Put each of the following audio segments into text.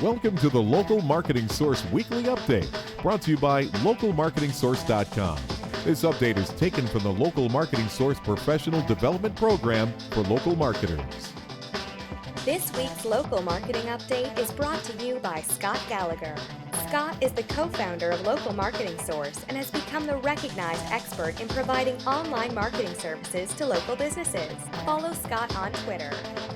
Welcome to the Local Marketing Source Weekly Update, brought to you by LocalMarketingSource.com. This update is taken from the Local Marketing Source Professional Development Program for local marketers. This week's Local Marketing Update is brought to you by Scott Gallagher. Scott is the co-founder of Local Marketing Source and has become the recognized expert in providing online marketing services to local businesses. Follow Scott on Twitter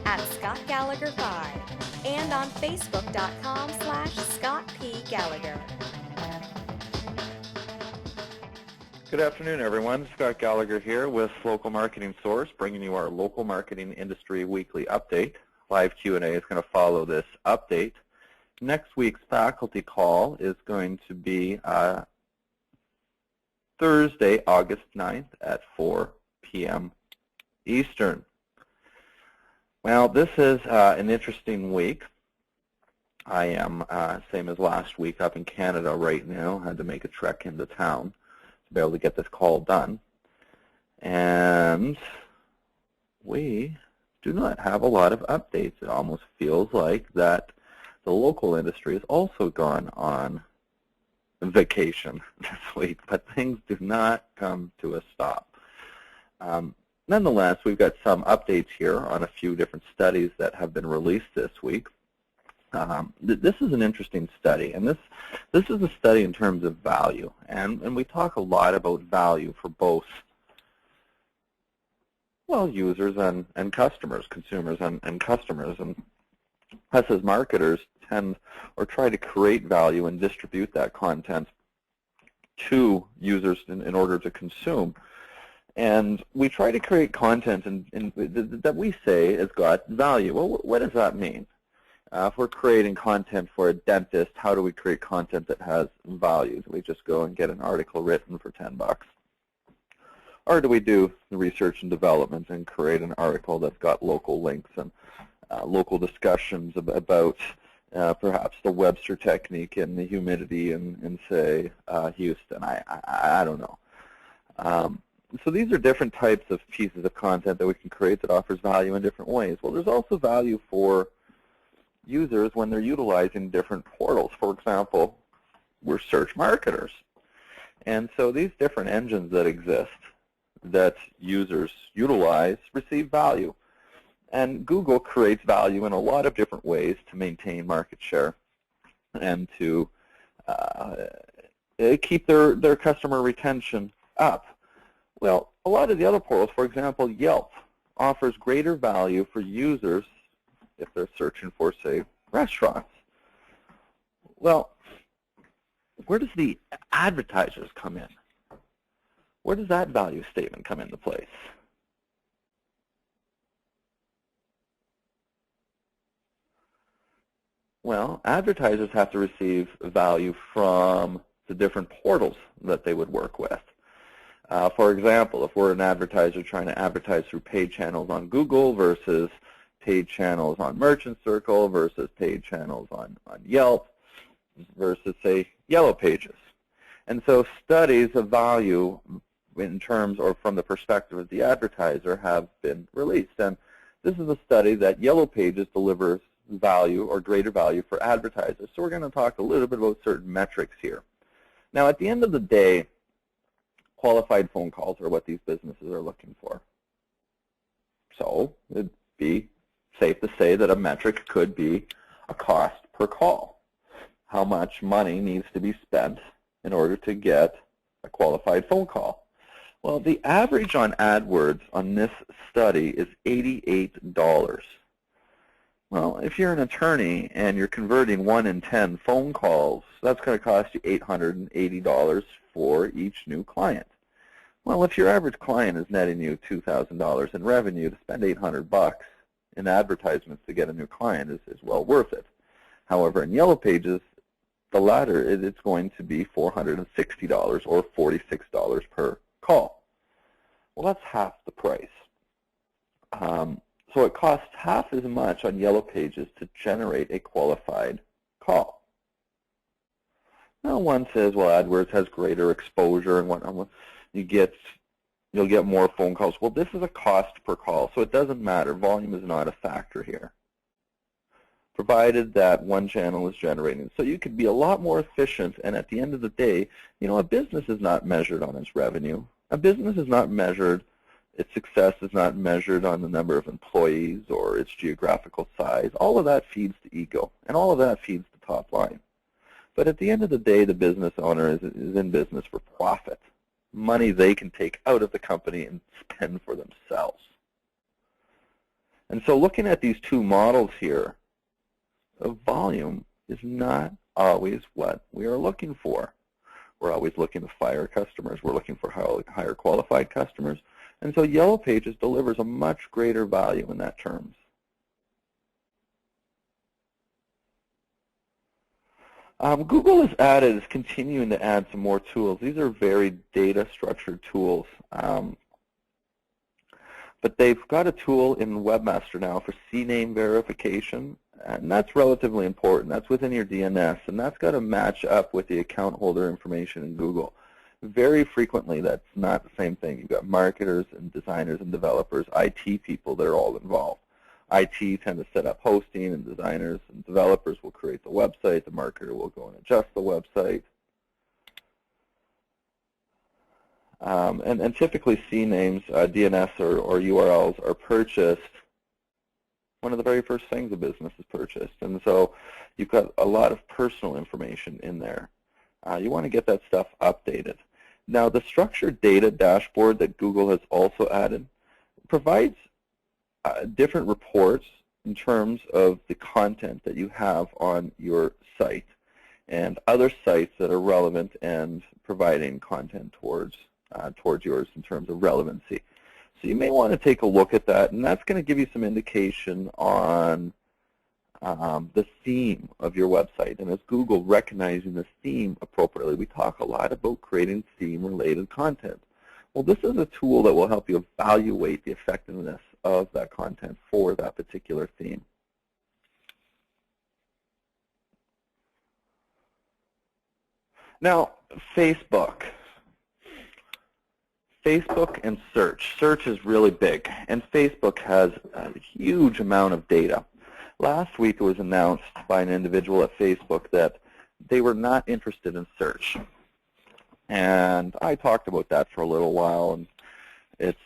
@ScottGallagher5 and on Facebook.com/ScottPGallagher. Good afternoon, everyone. Scott Gallagher here with Local Marketing Source, bringing you our Local Marketing Industry Weekly Update. Live Q&A is going to follow this update. Next week's faculty call is going to be Thursday, August 9th at 4 p.m. Eastern. Well, this is an interesting week. I am, same as last week, up in Canada right now. I had to make a trek into town to be able to get this call done. And we do not have a lot of updates. It almost feels like that the local industry has also gone on vacation this week, but things do not come to a stop. Nonetheless, we've got some updates here on a few different studies that have been released this week. This is an interesting study, and this is a study in terms of value, and we talk a lot about value for both, well, users and customers, consumers and customers, and us as marketers tend or try to create value and distribute that content to users in order to consume. And we try to create content that we say has got value. Well, what does that mean? If we're creating content for a dentist, how do we create content that has value? Do we just go and get an article written for $10? Or do we do the research and development and create an article that's got local links and local discussions about perhaps the Webster technique and the humidity in say, Houston? I don't know. So these are different types of pieces of content that we can create that offers value in different ways. Well, there's also value for users when they're utilizing different portals. For example, we're search marketers. And so these different engines that exist that users utilize receive value. And Google creates value in a lot of different ways to maintain market share and to keep their customer retention up. Well, a lot of the other portals, for example, Yelp, offers greater value for users if they're searching for, say, restaurants. Well, where does the advertisers come in? Where does that value statement come into place? Well, advertisers have to receive value from the different portals that they would work with. For example, if we're an advertiser trying to advertise through paid channels on Google versus paid channels on Merchant Circle versus paid channels on Yelp versus, say, Yellow Pages. And so studies of value in terms or from the perspective of the advertiser have been released. And this is a study that Yellow Pages delivers value or greater value for advertisers. So we're going to talk a little bit about certain metrics here. Now, at the end of the day, qualified phone calls are what these businesses are looking for. So it'd be safe to say that a metric could be a cost per call. How much money needs to be spent in order to get a qualified phone call? Well, the average on AdWords on this study is $88. Well, if you're an attorney and you're converting 1 in 10 phone calls, that's going to cost you $880 for each new client. Well, if your average client is netting you $2,000 in revenue, to spend $800 in advertisements to get a new client is well worth it. However, in Yellow Pages, the latter, it's going to be $460 or $46 per call. Well, that's half the price. So it costs half as much on Yellow Pages to generate a qualified call. Now, one says, well, AdWords has greater exposure and whatnot. You'll get more phone calls. Well, this is a cost per call, so it doesn't matter. Volume is not a factor here. provided that one channel is generating. So you could be a lot more efficient, and at the end of the day, you know, a business is not measured on its revenue. A business is not measured, its success is not measured on the number of employees or its geographical size. All of that feeds the ego, and all of that feeds the top line. But at the end of the day, the business owner is in business for profit, money they can take out of the company and spend for themselves. And so looking at these two models here, volume is not always what we are looking for. We're always looking to fire customers. We're looking for higher qualified customers. And so Yellow Pages delivers a much greater value in that terms. Google is continuing to add some more tools. These are very data-structured tools. But they've got a tool in Webmaster now for Cname Verification, and that's relatively important. That's within your DNS, and that's got to match up with the account holder information in Google. Very frequently, that's not the same thing. You've got marketers and designers and developers, IT people that are all involved. IT tend to set up hosting, and designers and developers will create the website. The marketer will go and adjust the website. And typically CNames, DNS or URLs are purchased. One of the very first things a business is purchased. And so you've got a lot of personal information in there. You want to get that stuff updated. Now, the structured data dashboard that Google has also added provides different reports in terms of the content that you have on your site and other sites that are relevant and providing content towards yours in terms of relevancy. So you may want to take a look at that, and that's going to give you some indication on the theme of your website. And as Google recognizing the theme appropriately, we talk a lot about creating theme-related content. Well, this is a tool that will help you evaluate the effectiveness of that content for that particular theme. Now, Facebook and search. Search is really big, and Facebook has a huge amount of data. Last week it was announced by an individual at Facebook that they were not interested in search. And I talked about that for a little while, and it's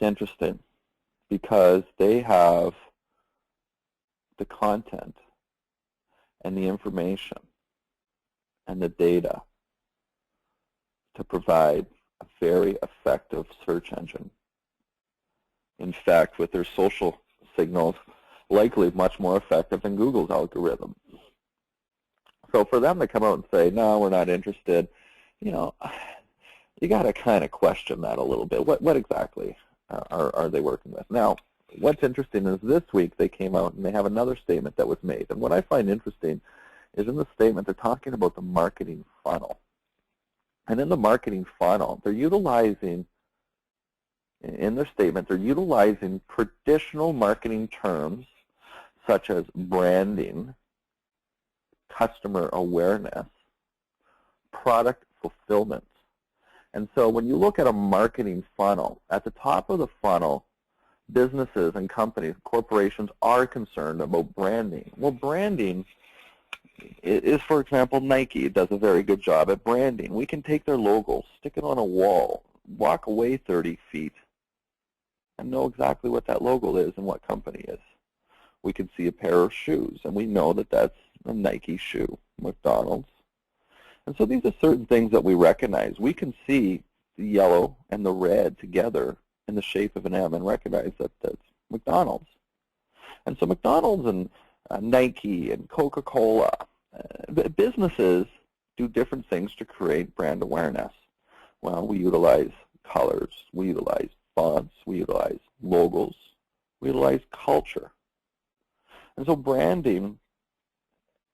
interesting because they have the content and the information and the data to provide a very effective search engine. In fact, with their social signals, likely much more effective than Google's algorithm. So for them to come out and say, no, we're not interested, you know, you got to kind of question that a little bit. What exactly are they working with? Now, what's interesting is this week they came out and they have another statement that was made. And what I find interesting is in the statement they're talking about the marketing funnel. And in the marketing funnel, they're utilizing, in their statement, they're utilizing traditional marketing terms such as branding, customer awareness, product fulfillment. And so when you look at a marketing funnel, at the top of the funnel, businesses and companies, corporations are concerned about branding. Well, branding is, for example, Nike. It does a very good job at branding. We can take their logo, stick it on a wall, walk away 30 feet, and know exactly what that logo is and what company is. We can see a pair of shoes, and we know that that's a Nike shoe, McDonald's. And so these are certain things that we recognize. We can see the yellow and the red together in the shape of an M and recognize that that's McDonald's. And so McDonald's and Nike and Coca-Cola, businesses do different things to create brand awareness. Well, we utilize colors, we utilize fonts, we utilize logos, we utilize culture. And so branding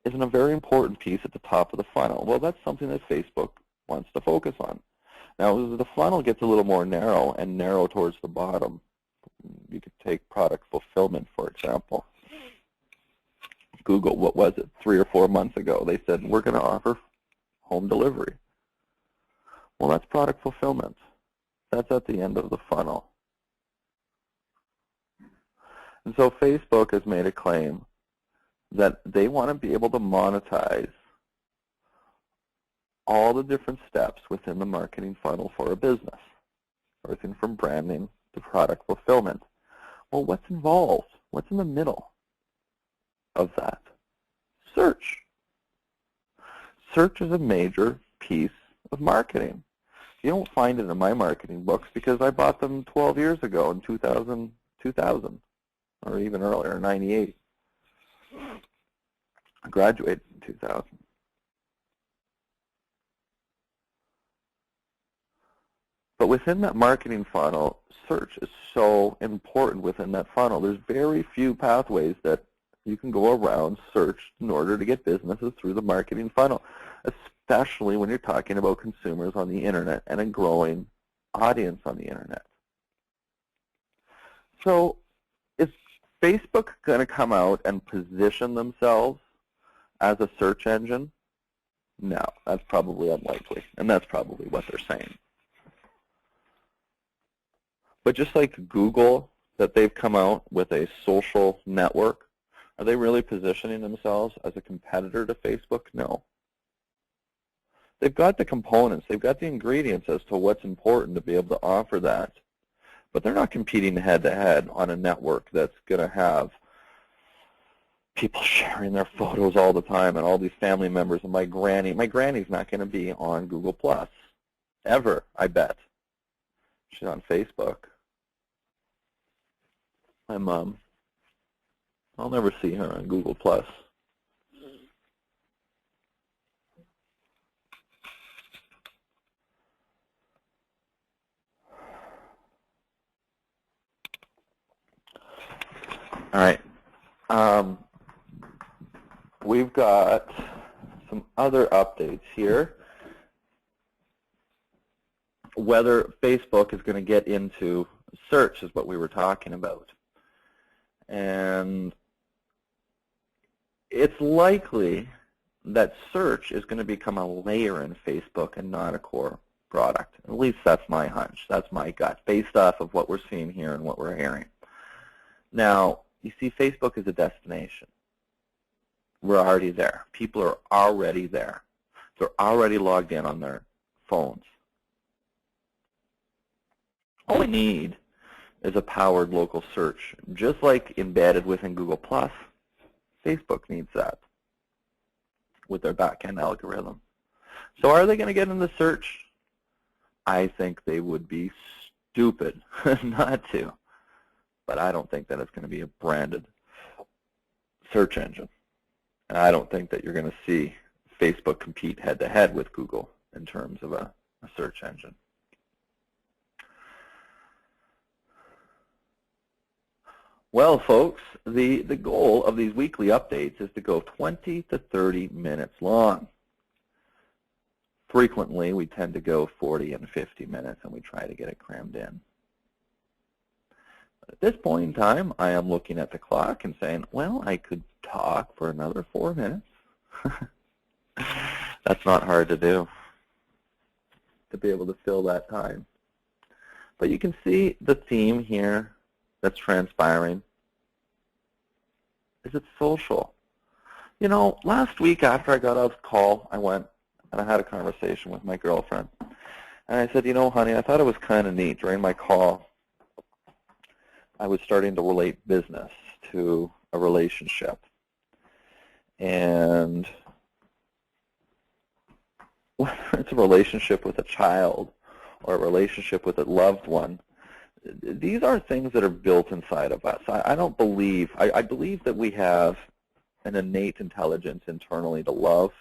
is a very important piece at the top of the funnel. Well, that's something that Facebook wants to focus on. Now, as the funnel gets a little more narrow and narrow towards the bottom, you could take product fulfillment, for example. Google, what was it, 3 or 4 months ago, they said, we're going to offer home delivery. Well, that's product fulfillment. That's at the end of the funnel. And so Facebook has made a claim that they want to be able to monetize all the different steps within the marketing funnel for a business, everything from branding to product fulfillment. Well, what's involved? What's in the middle of that? Search. Search is a major piece of marketing. You don't find it in my marketing books because I bought them 12 years ago in 2000 or even earlier, 98. I graduated in 2000. But within that marketing funnel, search is so important within that funnel. There's very few pathways that you can go around search in order to get businesses through the marketing funnel, especially when you're talking about consumers on the internet and a growing audience on the internet. So is Facebook going to come out and position themselves as a search engine? No, that's probably unlikely, and that's probably what they're saying. But just like Google, that they've come out with a social network, are they really positioning themselves as a competitor to Facebook? No. They've got the components, they've got the ingredients as to what's important to be able to offer that. But they're not competing head-to-head on a network that's going to have people sharing their photos all the time and all these family members and my granny. My granny's not going to be on Google+, ever, I bet. She's on Facebook. My mom, I'll never see her on Google+. All right. We've got some other updates here. Whether Facebook is going to get into search is what we were talking about. And it's likely that search is going to become a layer in Facebook and not a core product. At least that's my hunch. That's my gut, based off of what we're seeing here and what we're hearing. Now, you see, Facebook is a destination. We're already there. People are already there. They're already logged in on their phones. All we need is a powered local search. Just like embedded within Google+, Facebook needs that with their back-end algorithm. So are they going to get into search? I think they would be stupid not to. But I don't think that it's going to be a branded search engine. And I don't think that you're going to see Facebook compete head-to-head with Google in terms of a search engine. Well, folks, the goal of these weekly updates is to go 20 to 30 minutes long. Frequently, we tend to go 40 and 50 minutes, and we try to get it crammed in. At this point in time, I am looking at the clock and saying, well, I could talk for another 4 minutes. That's not hard to do, to be able to fill that time. But you can see the theme here that's transpiring. Is it social? You know, last week after I got off the call, I went and I had a conversation with my girlfriend. And I said, you know, honey, I thought it was kind of neat. During my call, I was starting to relate business to a relationship. And whether it's a relationship with a child or a relationship with a loved one, these are things that are built inside of us. I don't believe, I believe that we have an innate intelligence internally to love,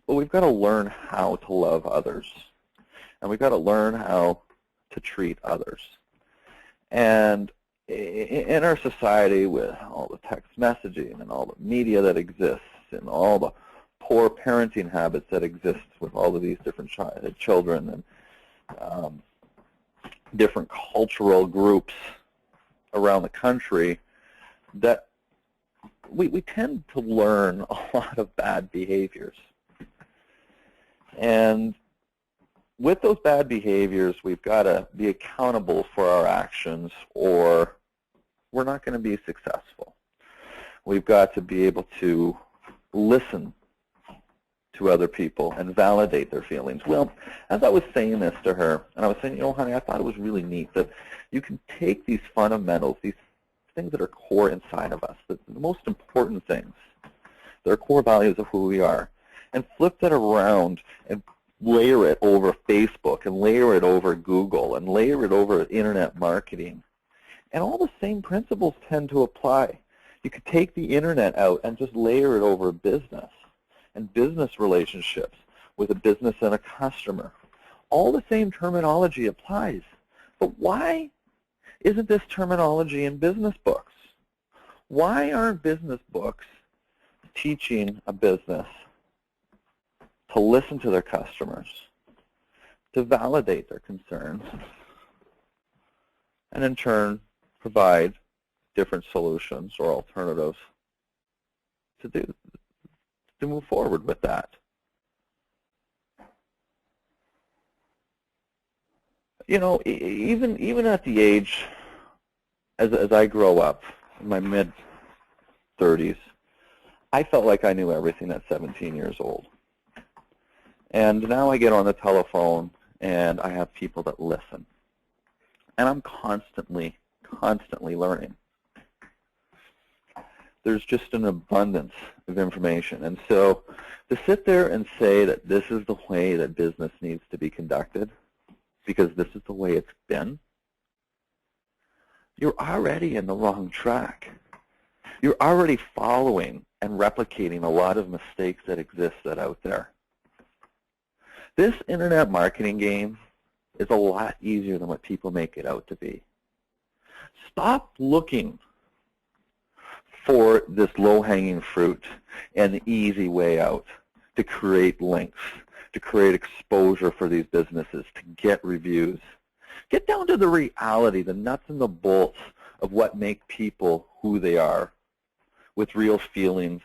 but we've got to learn how to love others. And we've got to learn how to treat others. And in our society, with all the text messaging and all the media that exists and all the poor parenting habits that exist with all of these different children and different cultural groups around the country, that we tend to learn a lot of bad behaviors. And with those bad behaviors, we've got to be accountable for our actions, or we're not going to be successful. We've got to be able to listen to other people and validate their feelings. Well, as I was saying this to her, and I was saying, honey, I thought it was really neat that you can take these fundamentals, these things that are core inside of us, the most important things, that are core values of who we are, and flip that around and layer it over Facebook and layer it over Google and layer it over internet marketing. And all the same principles tend to apply. You could take the internet out and just layer it over business and business relationships with a business and a customer. All the same terminology applies. But why isn't this terminology in business books? Why aren't business books teaching a business to listen to their customers, to validate their concerns, and in turn provide different solutions or alternatives to move forward with that? Even at the age, as I grow up, in my mid-30s, I felt like I knew everything at 17 years old. And now I get on the telephone and I have people that listen. And I'm constantly learning. There's just an abundance of information. And so to sit there and say that this is the way that business needs to be conducted, because this is the way it's been, you're already in the wrong track. You're already following and replicating a lot of mistakes that exist out there. This internet marketing game is a lot easier than what people make it out to be. Stop looking for this low-hanging fruit and the easy way out to create links, to create exposure for these businesses, to get reviews. Get down to the reality, the nuts and the bolts of what make people who they are, with real feelings,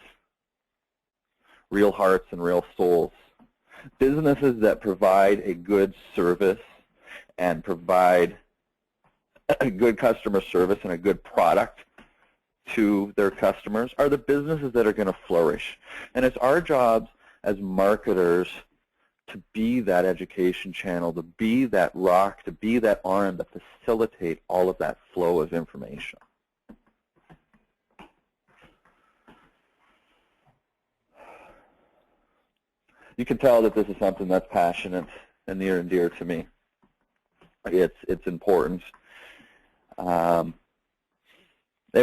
real hearts, and real souls. Businesses that provide a good service and provide a good customer service and a good product to their customers are the businesses that are going to flourish. And it's our jobs as marketers to be that education channel, to be that rock, to be that arm that facilitate all of that flow of information. You can tell that this is something that's passionate and near and dear to me. It's important. It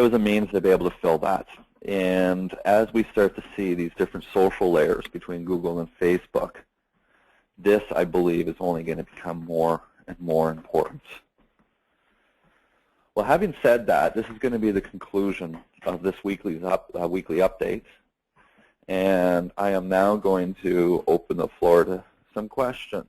was a means to be able to fill that. And as we start to see these different social layers between Google and Facebook, this, I believe, is only going to become more and more important. Well, having said that, this is going to be the conclusion of this weekly update. And I am now going to open the floor to some questions.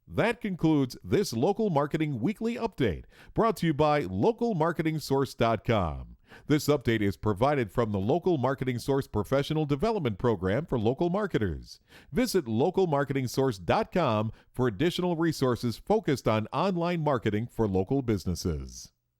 That concludes this Local Marketing Weekly Update, brought to you by LocalMarketingSource.com. This update is provided from the Local Marketing Source Professional Development Program for local marketers. Visit LocalMarketingSource.com for additional resources focused on online marketing for local businesses.